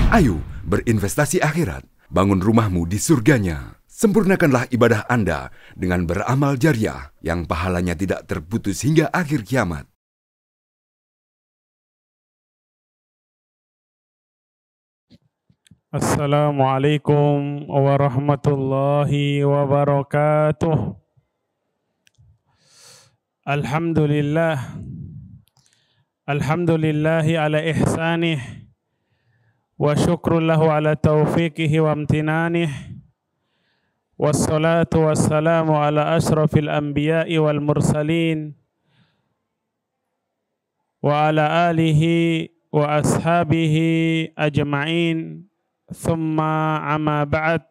Ayo berinvestasi akhirat, bangun rumahmu di surganya. Sempurnakanlah ibadah Anda dengan beramal jariah yang pahalanya tidak terputus hingga akhir kiamat. Assalamualaikum warahmatullahi wabarakatuh. Alhamdulillahi ala ihsanih wa syukrun lahu ala taufiqihi wa amtinanih. Wassalatu wassalamu ala ashrafil anbiya'i wal mursalin wa ala alihi wa ashabihi ajma'in. Thumma amma ba'd.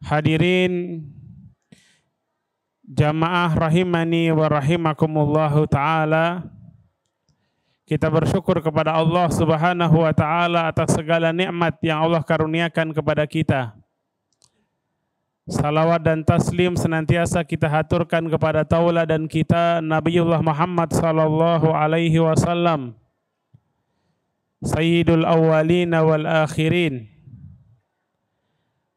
Hadirin jamaah rahimani wa rahimakumullahu ta'ala, kita bersyukur kepada Allah Subhanahu wa ta'ala atas segala nikmat yang Allah karuniakan kepada kita. Salawat dan taslim senantiasa kita haturkan kepada tauladan kita Nabiullah Muhammad sallallahu alaihi wasallam, Sayyidul awwalin wal akhirin,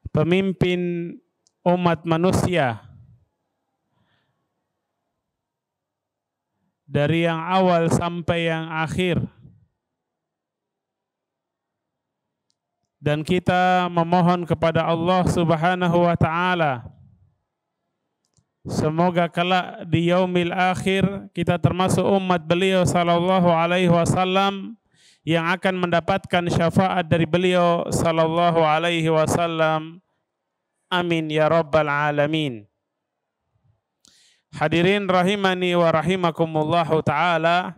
pemimpin umat manusia dari yang awal sampai yang akhir. Dan kita memohon kepada Allah Subhanahu wa ta'ala, semoga kelak di yaumil akhir kita termasuk umat beliau sallallahu alaihi wasallam yang akan mendapatkan syafaat dari beliau sallallahu alaihi wasallam. Amin ya rabbal alamin. Hadirin rahimani wa rahimakumullahu ta'ala,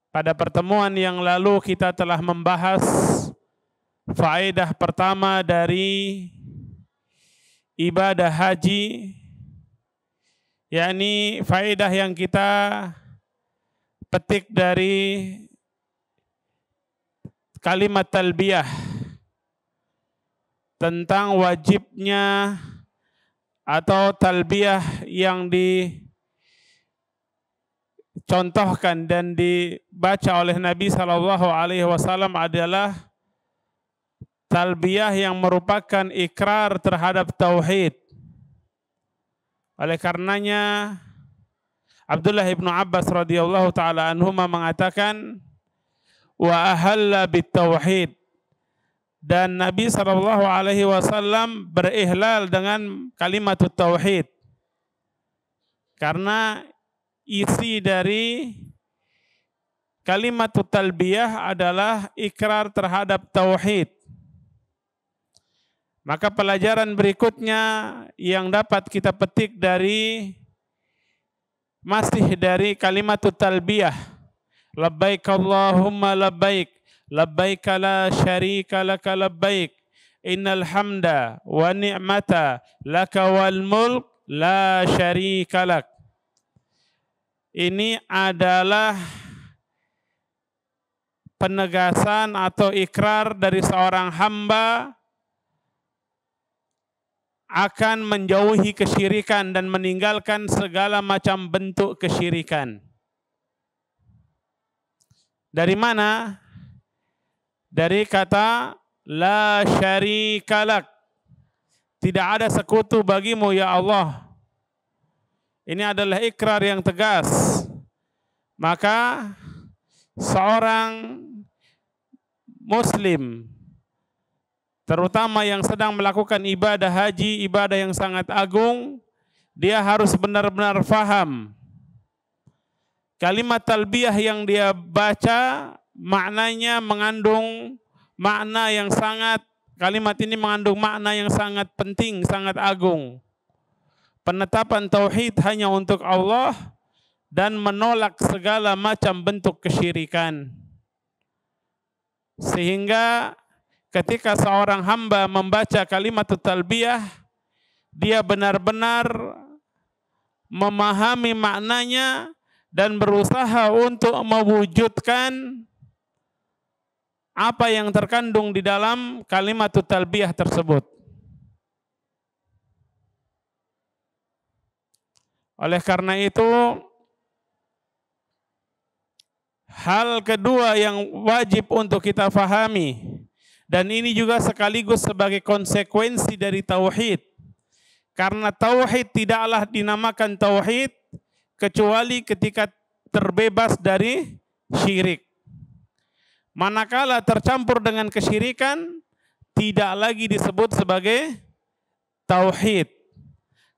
pada pertemuan yang lalu kita telah membahas faedah pertama dari ibadah haji, yakni faedah yang kita petik dari kalimat talbiyah tentang wajibnya atau talbiyah yang dicontohkan dan dibaca oleh Nabi SAW adalah talbiyah yang merupakan ikrar terhadap tauhid. Oleh karenanya Abdullah ibnu Abbas radhiyallahu taala anhuma mengatakan wa ahalla bitauhid, dan Nabi SAW berihlal dengan kalimat tauhid karena isi dari kalimat talbiyah adalah ikrar terhadap tauhid. Maka pelajaran berikutnya yang dapat kita petik masih dari kalimat talbiyah, labbaik Allahumma labbaik, labbaik la syarika laka labbaik, innal hamda wa ni'mata laka wal mulk la syarika lak. Ini adalah penegasan atau ikrar dari seorang hamba akan menjauhi kesyirikan dan meninggalkan segala macam bentuk kesyirikan. Dari mana? Dari kata la syarikalak, tidak ada sekutu bagimu ya Allah. Ini adalah ikrar yang tegas. Maka seorang muslim, terutama yang sedang melakukan ibadah haji, ibadah yang sangat agung, dia harus benar-benar faham kalimat talbiyah yang dia baca maknanya mengandung makna yang sangat, kalimat ini mengandung makna yang sangat penting, sangat agung. Penetapan tauhid hanya untuk Allah dan menolak segala macam bentuk kesyirikan. Sehingga ketika seorang hamba membaca kalimat talbiyah, dia benar-benar memahami maknanya dan berusaha untuk mewujudkan apa yang terkandung di dalam kalimat talbiyah tersebut. Oleh karena itu, Hal kedua yang wajib untuk kita fahami, dan ini juga sekaligus sebagai konsekuensi dari tauhid. Karena tauhid tidaklah dinamakan tauhid kecuali ketika terbebas dari syirik. Manakala tercampur dengan kesyirikan, tidak lagi disebut sebagai tauhid.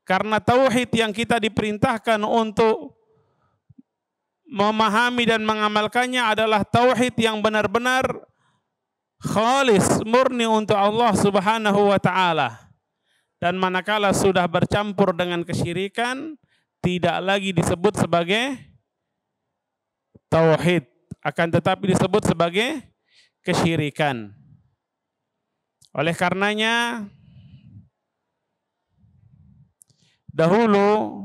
Karena tauhid yang kita diperintahkan untuk memahami dan mengamalkannya adalah tauhid yang benar-benar khalis, murni untuk Allah Subhanahu wa taala. Dan manakala sudah bercampur dengan kesyirikan, tidak lagi disebut sebagai tauhid, akan tetapi disebut sebagai kesyirikan. Oleh karenanya, dahulu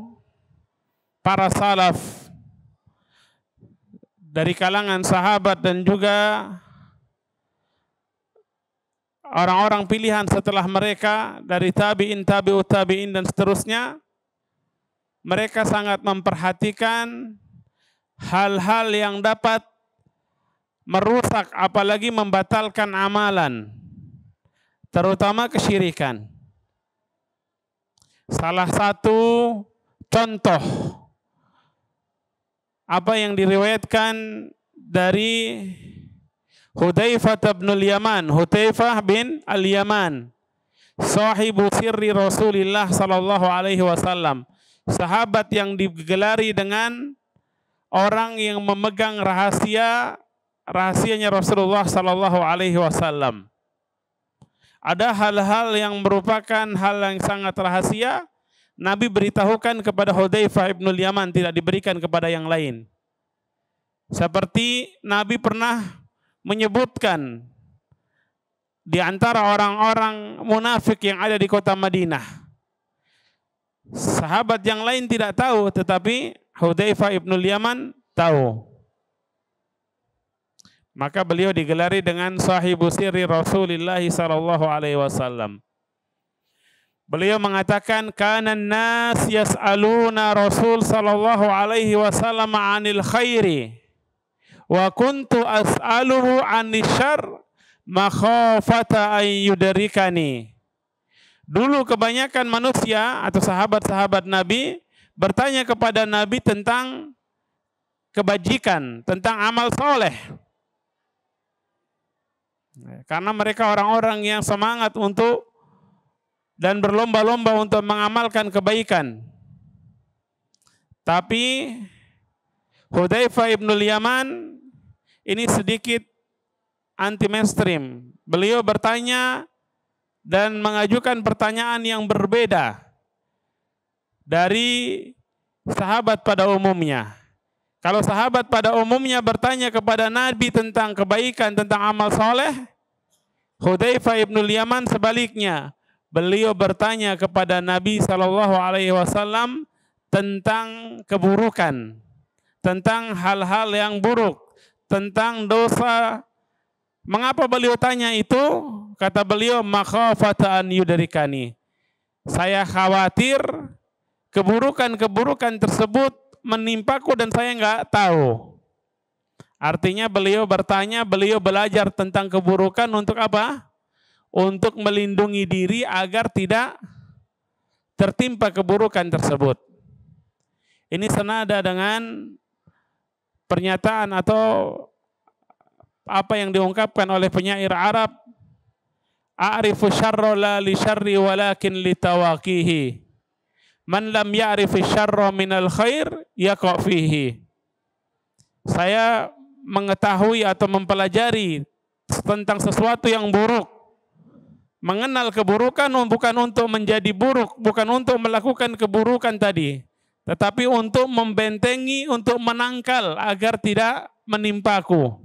para salaf dari kalangan sahabat dan juga orang-orang pilihan setelah mereka dari tabi'in, tabi'ut tabi'in dan seterusnya, mereka sangat memperhatikan hal-hal yang dapat merusak apalagi membatalkan amalan, terutama kesyirikan. Salah satu contoh apa yang diriwayatkan dari Hudzaifah bin Al-Yaman, Hudzaifah bin Al-Yaman, sahibu sirri Rasulillah sallallahu alaihi wasallam, sahabat yang digelari dengan orang yang memegang rahasianya Rasulullah sallallahu alaihi wasallam. Ada hal-hal yang merupakan hal yang sangat rahasia, Nabi beritahukan kepada Hudzaifah bin Al-Yaman, tidak diberikan kepada yang lain. Seperti Nabi pernah menyebutkan di antara orang-orang munafik yang ada di kota Madinah. Sahabat yang lain tidak tahu, tetapi Hudzaifah bin Al-Yaman tahu. Maka beliau digelari dengan sahibu sirri Rasulillah sallallahu alaihi wasallam. Beliau mengatakan, kana an-nas yas'aluna Rasul sallallahu alaihi wasallam 'anil khairi wa kuntu as'aluhu 'anil syarr makhafata an yudrikani. Dulu kebanyakan manusia atau sahabat-sahabat Nabi bertanya kepada Nabi tentang kebajikan, tentang amal soleh. Karena mereka orang-orang yang semangat untuk dan berlomba-lomba untuk mengamalkan kebaikan. Tapi Hudzaifah bin Al-Yaman ini sedikit anti mainstream. Beliau bertanya dan mengajukan pertanyaan yang berbeda dari sahabat pada umumnya. Kalau sahabat pada umumnya bertanya kepada Nabi tentang kebaikan, tentang amal soleh, Hudzaifah bin Al-Yaman sebaliknya. Beliau bertanya kepada Nabi SAW tentang keburukan, tentang hal-hal yang buruk, tentang dosa. Mengapa beliau tanya itu? Kata beliau, makhafata an yudrikani. Saya khawatir keburukan-keburukan tersebut menimpaku dan saya nggak tahu. Artinya beliau bertanya, beliau belajar tentang keburukan untuk apa? Untuk melindungi diri agar tidak tertimpa keburukan tersebut. Ini senada dengan pernyataan atau apa yang diungkapkan oleh penyair Arab, a'rifu syarra la li syarri walakin li tawaqihi. Man lam ya'rifi syarra minal khair yaqa' fihi. Saya mengetahui atau mempelajari tentang sesuatu yang buruk. Mengenal keburukan bukan untuk menjadi buruk, bukan untuk melakukan keburukan tadi, tetapi untuk membentengi, untuk menangkal agar tidak menimpaku.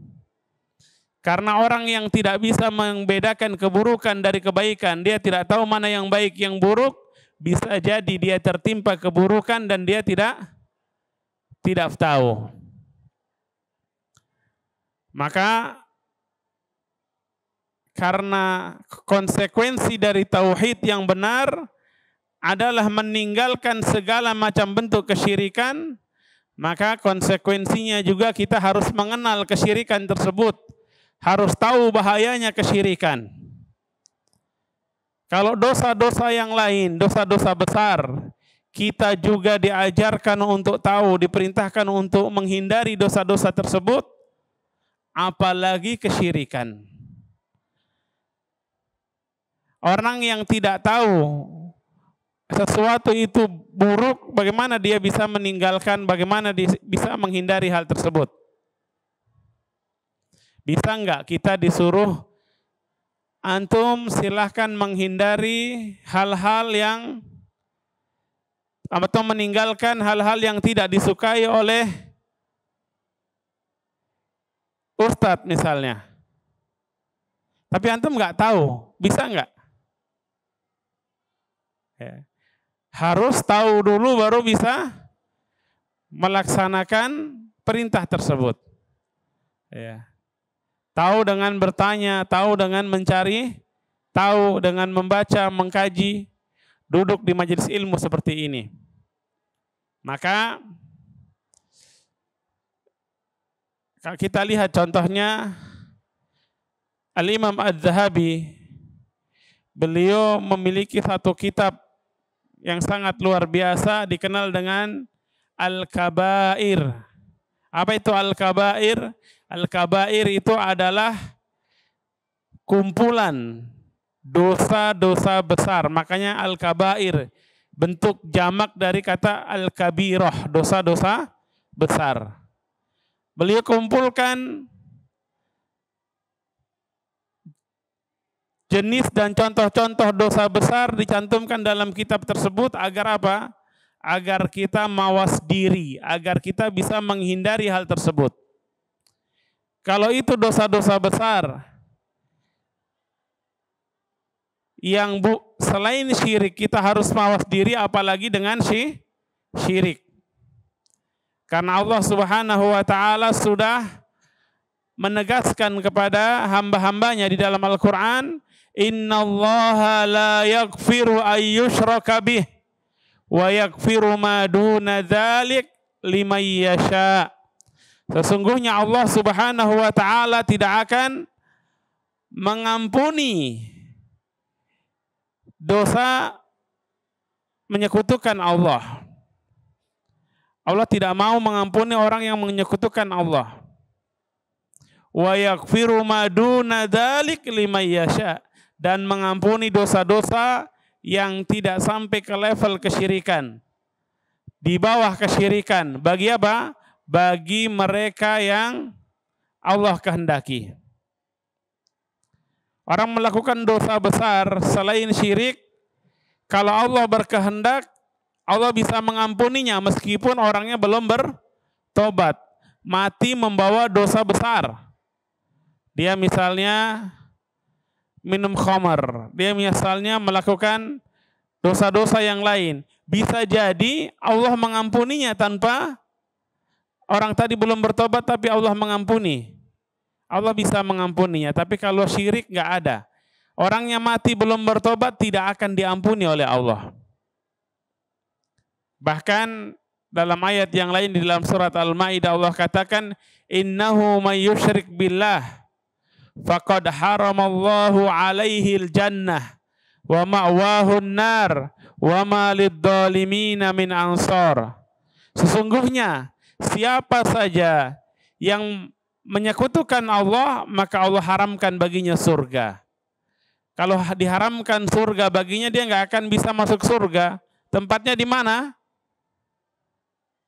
Karena orang yang tidak bisa membedakan keburukan dari kebaikan, dia tidak tahu mana yang baik, yang buruk, bisa jadi dia tertimpa keburukan dan dia tidak tahu. Maka karena konsekuensi dari tauhid yang benar adalah meninggalkan segala macam bentuk kesyirikan, Maka konsekuensinya juga kita harus mengenal kesyirikan tersebut. Harus tahu bahayanya kesyirikan. Kalau dosa-dosa yang lain, dosa-dosa besar, kita juga diajarkan untuk tahu, diperintahkan untuk menghindari dosa-dosa tersebut, apalagi kesyirikan. Orang yang tidak tahu sesuatu itu buruk, bagaimana dia bisa meninggalkan, bagaimana dia bisa menghindari hal tersebut? Bisa enggak kita disuruh, antum silahkan menghindari hal-hal yang, atau meninggalkan hal-hal yang tidak disukai oleh ustadz misalnya. Tapi antum nggak tahu, bisa nggak? Ya. Harus tahu dulu baru bisa melaksanakan perintah tersebut. Ya. Tahu dengan bertanya, tahu dengan mencari, tahu dengan membaca, mengkaji, duduk di majelis ilmu seperti ini. Maka kalau kita lihat contohnya Al-Imam Az-Zahabi, beliau memiliki satu kitab yang sangat luar biasa dikenal dengan Al-Kabair. Apa itu Al-Kabair? Al-Kabair itu adalah kumpulan dosa-dosa besar. Makanya Al-Kabair bentuk jamak dari kata Al-Kabirah, dosa-dosa besar. Beliau kumpulkan jenis dan contoh-contoh dosa besar dicantumkan dalam kitab tersebut agar apa? Agar kita mawas diri, agar kita bisa menghindari hal tersebut. Kalau itu dosa-dosa besar yang selain syirik kita harus mawas diri, apalagi dengan syirik. Karena Allah Subhanahu wa taala sudah menegaskan kepada hamba-hambanya di dalam Al-Qur'an, innallaha la yaghfiru ayyushraka bih wa yaghfiru ma duna dzalik liman yasha. Sesungguhnya Allah Subhanahu wa taala tidak akan mengampuni dosa menyekutukan Allah. Allah tidak mau mengampuni orang yang menyekutukan Allah. Wa yaghfiru ma duna dzalik liman yasha, dan mengampuni dosa-dosa yang tidak sampai ke level kesyirikan. Di bawah kesyirikan. Bagi apa? Bagi mereka yang Allah kehendaki. Orang melakukan dosa besar selain syirik, kalau Allah berkehendak, Allah bisa mengampuninya meskipun orangnya belum bertobat. Mati membawa dosa besar. Dia misalnya minum khamar, dia misalnya melakukan dosa-dosa yang lain. Bisa jadi Allah mengampuninya tanpa orang tadi belum bertobat, tapi Allah mengampuni. Allah bisa mengampuninya, tapi kalau syirik nggak ada. Orangnya mati belum bertobat tidak akan diampuni oleh Allah. Bahkan dalam ayat yang lain di dalam surat Al-Maidah Allah katakan, innahu may yusyrik billah faqad haramallahu alaihi al-jannah wa ma'wahu an-nar wa ma lidzalimina min ansar. Sesungguhnya siapa saja yang menyekutukan Allah, maka Allah haramkan baginya surga. Kalau diharamkan surga baginya, dia nggak akan bisa masuk surga. Tempatnya di mana?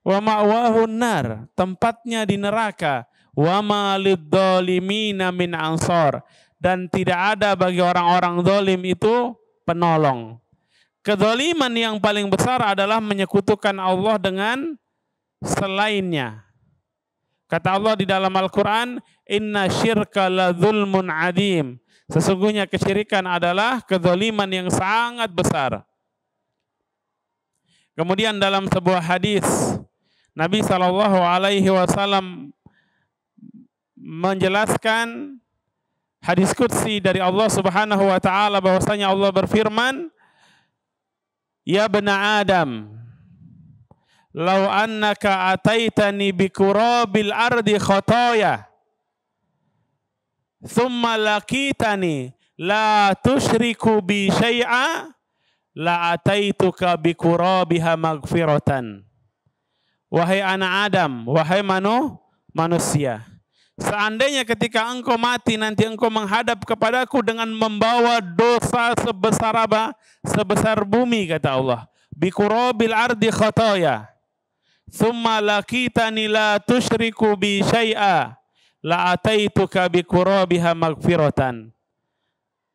Wa ma'wahun nar, tempatnya di neraka. Wa ma lidzalimina min ansar, dan tidak ada bagi orang-orang zalim itu penolong. Kezaliman yang paling besar adalah menyekutukan Allah dengan selainnya. Kata Allah di dalam Al-Quran, inna syirka la zulmun adim. Sesungguhnya kesyirikan adalah kezaliman yang sangat besar. Kemudian dalam sebuah hadis, Nabi SAW menjelaskan hadis qudsi dari Allah Subhanahu wa taala bahwasanya Allah berfirman, ya bani Adam, "Lau annaka ataitani bikurabil ardi khotoya, thumma laqitani la tusyriku bi syai'a, la ataituka bikurabiha maghfiratan." Wahai anak Adam, wahai manusia, seandainya ketika engkau mati nanti engkau menghadap kepadaku dengan membawa dosa sebesar apa? Sebesar bumi, kata Allah. Bikurabil ardi khotoya, thumma laqitani la tusyriku bi syai'a, la ataituka bikurabiha maghfiratan.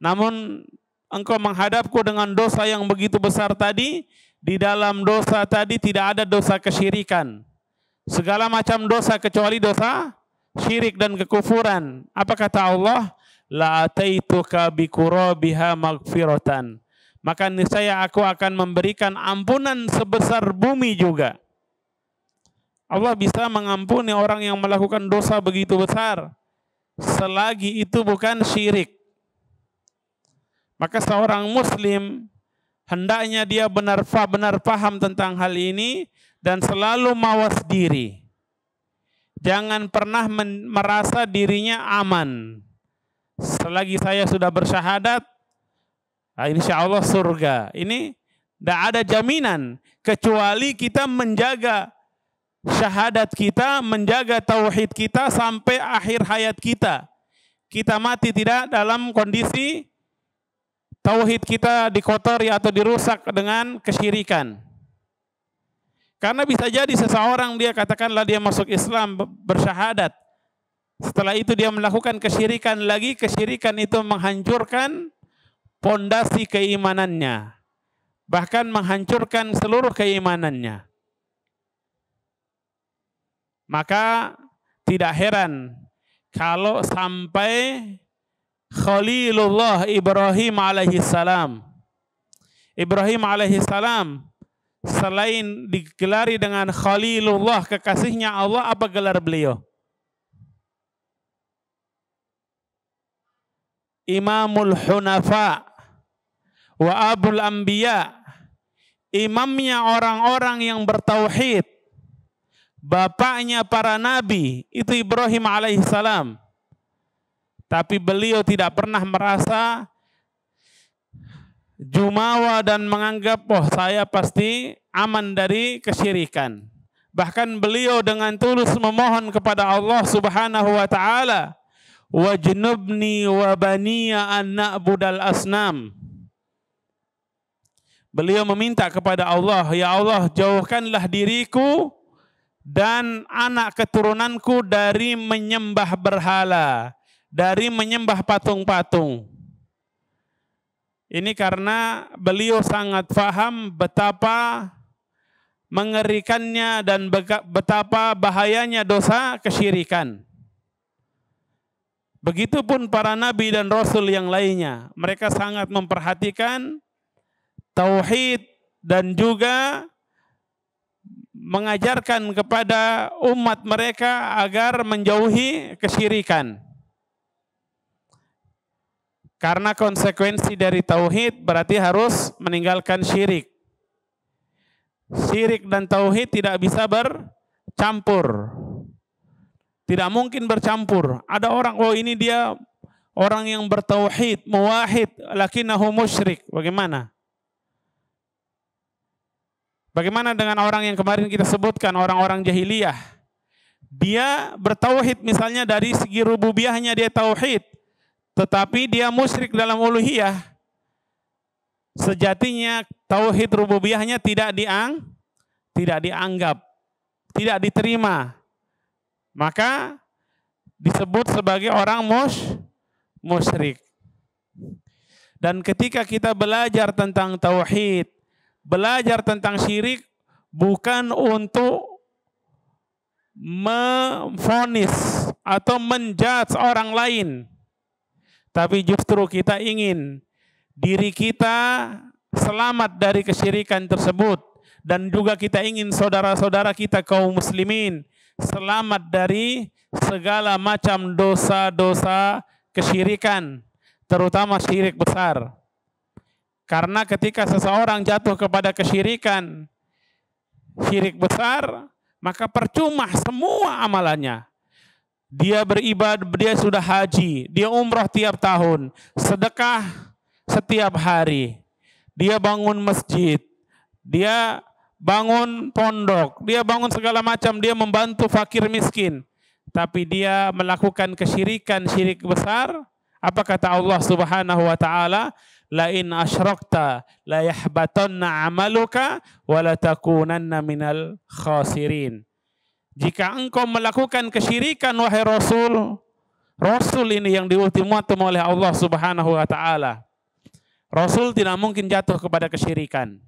Namun engkau menghadapku dengan dosa yang begitu besar tadi. Di dalam dosa tadi tidak ada dosa kesyirikan. Segala macam dosa kecuali dosa syirik dan kekufuran. Apa kata Allah? La ataituka bikurabiha maghfiratan. Maka niscaya aku akan memberikan ampunan sebesar bumi juga. Allah bisa mengampuni orang yang melakukan dosa begitu besar selagi itu bukan syirik. Maka seorang muslim hendaknya dia benar-benar paham tentang hal ini dan selalu mawas diri. Jangan pernah merasa dirinya aman. Selagi saya sudah bersyahadat, insya Allah surga. Ini tidak ada jaminan kecuali kita menjaga syahadat kita, menjaga tauhid kita sampai akhir hayat kita. Kita mati tidak dalam kondisi tauhid kita dikotori atau dirusak dengan kesyirikan. Karena bisa jadi seseorang dia katakanlah dia masuk Islam bersyahadat. Setelah itu dia melakukan kesyirikan lagi, kesyirikan itu menghancurkan pondasi keimanannya. Bahkan menghancurkan seluruh keimanannya. Maka tidak heran kalau sampai Khalilullah Ibrahim alaihissalam. Ibrahim alaihissalam selain digelari dengan Khalilullah, kekasihnya Allah, apa gelar beliau? Imamul Hunafa wa Abul Anbiya. Imamnya orang-orang yang bertauhid. Bapaknya para nabi, itu Ibrahim alaihissalam. Tapi beliau tidak pernah merasa jumawa dan menganggap, oh saya pasti aman dari kesyirikan. Bahkan beliau dengan tulus memohon kepada Allah Subhanahu wa taala, wajnubni wa baniya an na'budal asnam. Beliau meminta kepada Allah, ya Allah jauhkanlah diriku dan anak keturunanku dari menyembah berhala, dari menyembah patung-patung. Ini karena beliau sangat paham betapa mengerikannya dan betapa bahayanya dosa kesyirikan. Begitupun para nabi dan rasul yang lainnya. Mereka sangat memperhatikan tauhid dan juga mengajarkan kepada umat mereka agar menjauhi kesyirikan. Karena konsekuensi dari tauhid berarti harus meninggalkan syirik. Syirik dan tauhid tidak bisa bercampur. Tidak mungkin bercampur. Ada orang, oh ini dia orang yang bertauhid, muwahid, lakinnahu musyrik. Bagaimana? Bagaimana dengan orang yang kemarin kita sebutkan, orang-orang jahiliyah? Dia bertauhid misalnya dari segi rububiyahnya dia tauhid. Tetapi dia musyrik dalam uluhiyah. Sejatinya tauhid rububiyahnya tidak dianggap, tidak diterima. Maka disebut sebagai orang musyrik. Dan ketika kita belajar tentang tauhid, belajar tentang syirik bukan untuk memvonis atau menjudge orang lain. Tapi justru kita ingin diri kita selamat dari kesyirikan tersebut. Dan juga kita ingin saudara-saudara kita kaum muslimin selamat dari segala macam dosa-dosa kesyirikan. Terutama syirik besar. Karena ketika seseorang jatuh kepada kesyirikan, syirik besar, maka percuma semua amalannya. Dia beribadah, dia sudah haji, dia umrah tiap tahun, sedekah setiap hari, dia bangun masjid, dia bangun pondok, dia bangun segala macam, dia membantu fakir miskin. Tapi dia melakukan kesyirikan, syirik besar. Apa kata Allah Subhanahu wa taala? La in asyrakta la yahbatanna amaluka wa la takunanna minal khasirin. Jika engkau melakukan kesyirikan wahai Rasul, Rasul ini yang diultimatum oleh Allah Subhanahu wa taala. Rasul tidak mungkin jatuh kepada kesyirikan.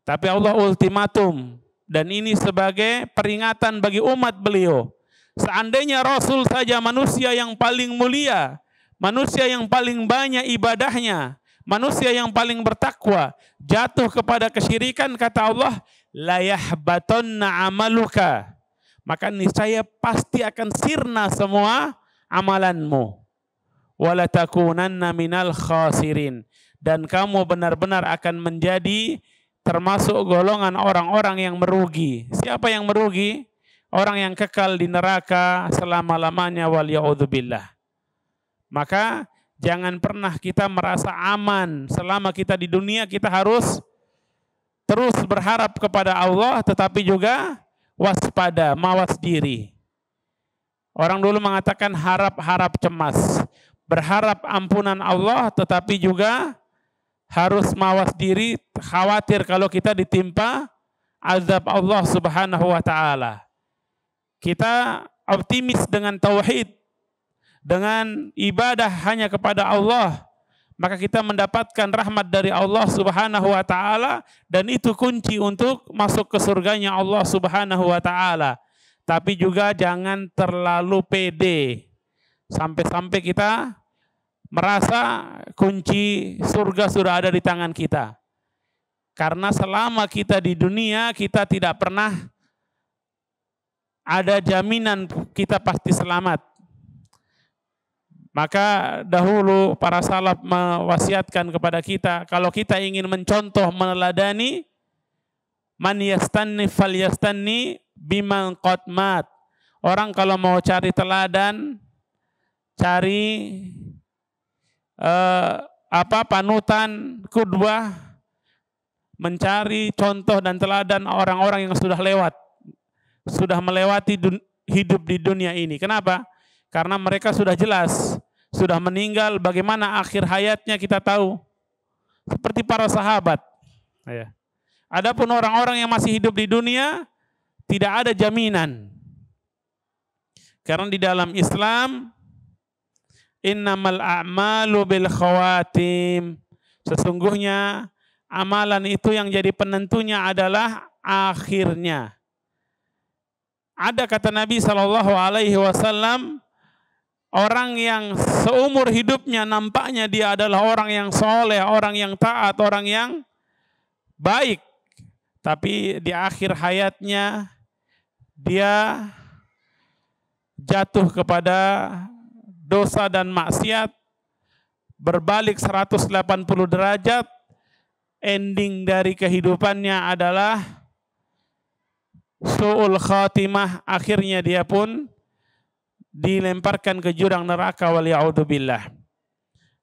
Tapi Allah ultimatum, dan ini sebagai peringatan bagi umat beliau. Seandainya Rasul saja manusia yang paling mulia, manusia yang paling banyak ibadahnya, manusia yang paling bertakwa, jatuh kepada kesyirikan, kata Allah, la yahbatanna amaluka, maka niscaya pasti akan sirna semua amalanmu. Wala takunanna minal khasirin, dan kamu benar-benar akan menjadi termasuk golongan orang-orang yang merugi. Siapa yang merugi? Orang yang kekal di neraka selama-lamanya, wal ya'udzubillah. Maka jangan pernah kita merasa aman selama kita di dunia. Kita harus terus berharap kepada Allah, tetapi juga waspada, mawas diri. Orang dulu mengatakan harap-harap cemas. Berharap ampunan Allah, tetapi juga harus mawas diri, khawatir kalau kita ditimpa azab Allah Subhanahu wa taala. Kita optimis dengan tauhid, dengan ibadah hanya kepada Allah, maka kita mendapatkan rahmat dari Allah Subhanahu wa taala, dan itu kunci untuk masuk ke surganya Allah Subhanahu wa taala. Tapi juga jangan terlalu pede sampai-sampai kita merasa kunci surga sudah ada di tangan kita. Karena selama kita di dunia, kita tidak pernah ada jaminan kita pasti selamat. Maka dahulu para salaf mewasiatkan kepada kita, kalau kita ingin mencontoh, meneladani, man yastanni fal yastanni biman qad mat. Orang kalau mau cari teladan, cari panutan, qudwah, mencari contoh dan teladan orang-orang yang sudah lewat, sudah melewati hidup di dunia ini. Kenapa? Karena mereka sudah jelas, sudah meninggal, bagaimana akhir hayatnya kita tahu. Seperti para sahabat. Adapun orang-orang yang masih hidup di dunia, tidak ada jaminan. Karena di dalam Islam, innamal a'malu bil khawatim. Sesungguhnya amalan itu yang jadi penentunya adalah akhirnya. Ada kata Nabi SAW, orang yang seumur hidupnya nampaknya dia adalah orang yang soleh, orang yang taat, orang yang baik. Tapi di akhir hayatnya dia jatuh kepada dosa dan maksiat, berbalik 180 derajat, ending dari kehidupannya adalah su'ul khatimah, akhirnya dia pun dilemparkan ke jurang neraka, wal ya'udzubillah.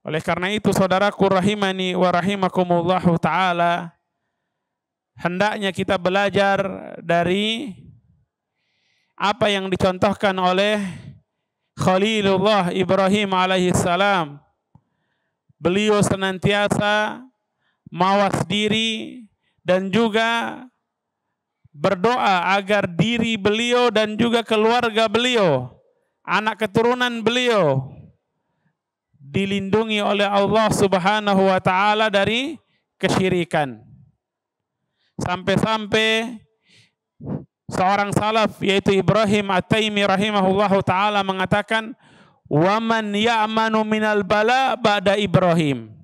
Oleh karena itu saudaraku rahimani wa rahimakumullahu ta'ala, hendaknya kita belajar dari apa yang dicontohkan oleh Khalilullah Ibrahim alaihissalam. Beliau senantiasa mawas diri dan juga berdoa agar diri beliau dan juga keluarga beliau, anak keturunan beliau, dilindungi oleh Allah Subhanahu wa taala dari kesyirikan. Sampai-sampai seorang salaf yaitu Ibrahim At-Taimi rahimahullahu taala mengatakan, "Wa man ya'manu minal bala ba'da Ibrahim."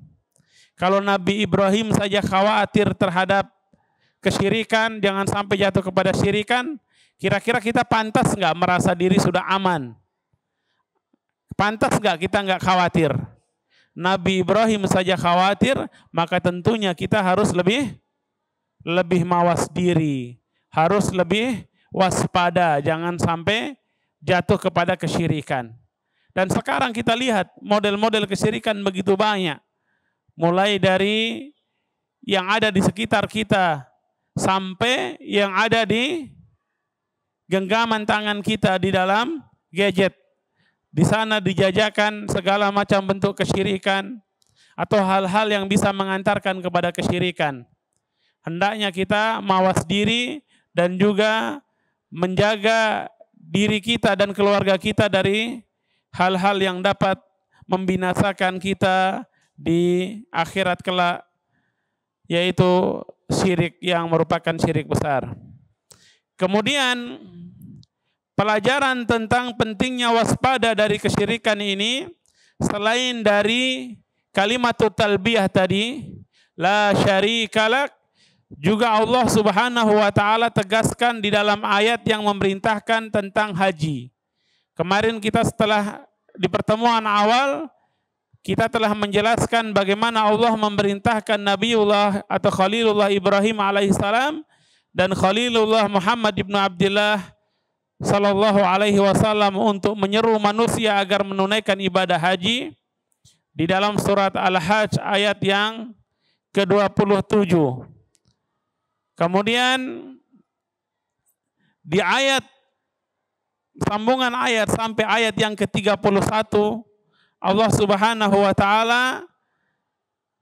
Kalau Nabi Ibrahim saja khawatir terhadap kesyirikan, jangan sampai jatuh kepada syirikan, kira-kira kita pantas nggak merasa diri sudah aman? Pantas nggak kita nggak khawatir? Nabi Ibrahim saja khawatir, maka tentunya kita harus lebih lebih mawas diri, harus lebih waspada, jangan sampai jatuh kepada kesyirikan. Dan sekarang kita lihat model-model kesyirikan begitu banyak. Mulai dari yang ada di sekitar kita sampai yang ada di genggaman tangan kita di dalam gadget. Di sana dijajakan segala macam bentuk kesyirikan atau hal-hal yang bisa mengantarkan kepada kesyirikan. Hendaknya kita mawas diri dan juga menjaga diri kita dan keluarga kita dari hal-hal yang dapat membinasakan kita di akhirat kelak, yaitu syirik yang merupakan syirik besar. Kemudian pelajaran tentang pentingnya waspada dari kesyirikan ini, selain dari kalimat talbiyah tadi, la syarikalak, juga Allah Subhanahu wa taala tegaskan di dalam ayat yang memerintahkan tentang haji. Kemarin kita setelah di pertemuan awal kita telah menjelaskan bagaimana Allah memerintahkan Nabiullah atau Khalilullah Ibrahim alaihissalam dan Khalilullah Muhammad ibnu Abdullah sallallahu alaihi wasallam untuk menyeru manusia agar menunaikan ibadah haji di dalam surat Al-Hajj ayat yang ke-27. Kemudian di ayat sambungan ayat sampai ayat yang ke-31 Allah Subhanahu wa taala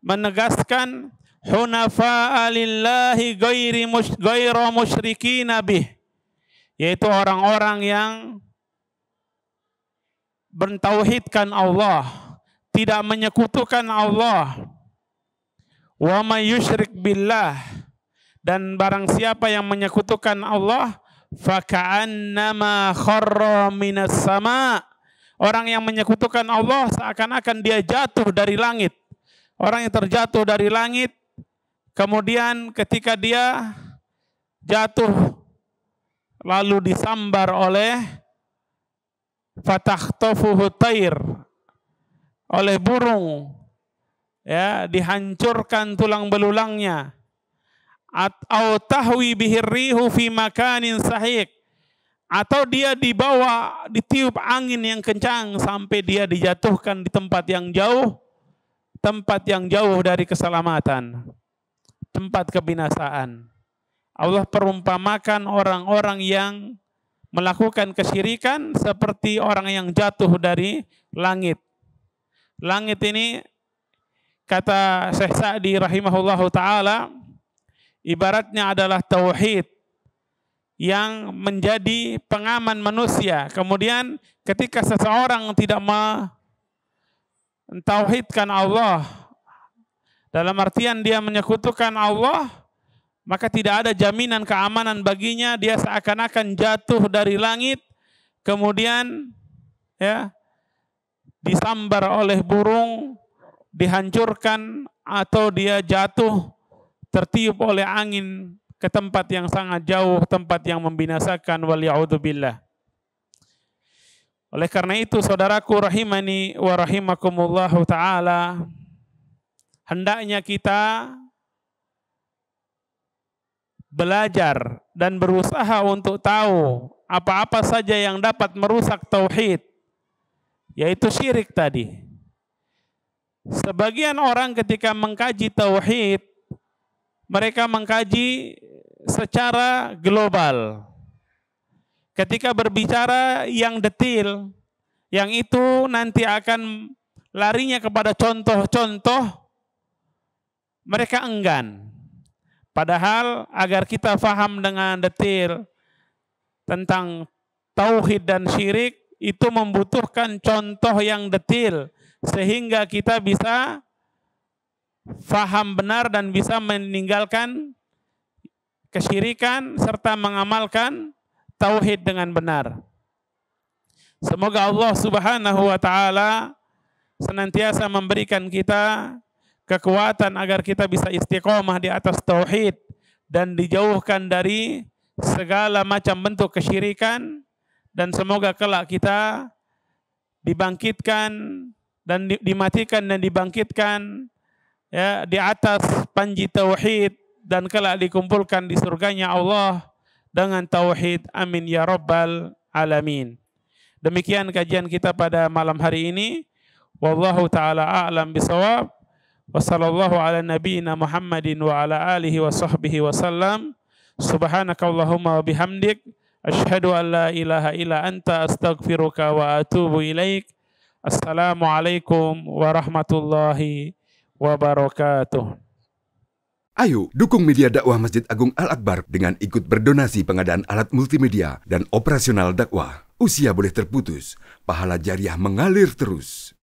menegaskan hunafa'a lillahi ghairu musyrikin bih, yaitu orang-orang yang bertauhidkan Allah, tidak menyekutukan Allah. Wa may yusyrik billah, dan barang siapa yang menyekutukan Allah, faka'annama kharra minas sama', orang yang menyekutukan Allah seakan-akan dia jatuh dari langit. Orang yang terjatuh dari langit, kemudian ketika dia jatuh lalu disambar oleh fatakhtafuhu tair, oleh burung, ya, dihancurkan tulang belulangnya. Atau tahwi bihir rihu fi makanin sahiq, atau dia dibawa, ditiup angin yang kencang sampai dia dijatuhkan di tempat yang jauh dari keselamatan, tempat kebinasaan. Allah perumpamakan orang-orang yang melakukan kesyirikan seperti orang yang jatuh dari langit. Langit ini, kata Syekh Sa'di rahimahullahu ta'ala, ibaratnya adalah tauhid yang menjadi pengaman manusia. Kemudian ketika seseorang tidak mentauhidkan Allah, dalam artian dia menyekutukan Allah, maka tidak ada jaminan keamanan baginya. Dia seakan-akan jatuh dari langit, kemudian ya disambar oleh burung, dihancurkan, atau dia jatuh tertiup oleh angin ke tempat yang sangat jauh, tempat yang membinasakan, waliya'udzubillah. Oleh karena itu, saudaraku rahimani wa rahimakumullahu ta'ala, hendaknya kita belajar dan berusaha untuk tahu apa-apa saja yang dapat merusak tauhid, yaitu syirik tadi. Sebagian orang ketika mengkaji tauhid, mereka mengkaji secara global. Ketika berbicara yang detil, yang itu nanti akan larinya kepada contoh-contoh, mereka enggan. Padahal agar kita faham dengan detil tentang tauhid dan syirik, itu membutuhkan contoh yang detil, sehingga kita bisa faham benar dan bisa meninggalkan kesyirikan serta mengamalkan tauhid dengan benar. Semoga Allah Subhanahu wa taala senantiasa memberikan kita kekuatan agar kita bisa istiqomah di atas tauhid dan dijauhkan dari segala macam bentuk kesyirikan, dan semoga kelak kita dibangkitkan dan dimatikan dan dibangkitkan, ya, di atas panji tauhid dan kelak dikumpulkan di surganya Allah dengan tauhid. Amin ya rabbal alamin. Demikian kajian kita pada malam hari ini. Wallahu ta'ala a'lam bisawab. Wa sallallahu ala nabiyyina Muhammadin wa ala alihi wa sahbihi wa sallam. Subhanakallahumma wa bihamdik. Asyhadu an la ilaha illa anta astaghfiruka wa atubu ilaik. Assalamualaikum warahmatullahi wabarakatuh. Ayo dukung media dakwah Masjid Agung Al-Akbar dengan ikut berdonasi pengadaan alat multimedia dan operasional dakwah. Usia boleh terputus, pahala jariah mengalir terus.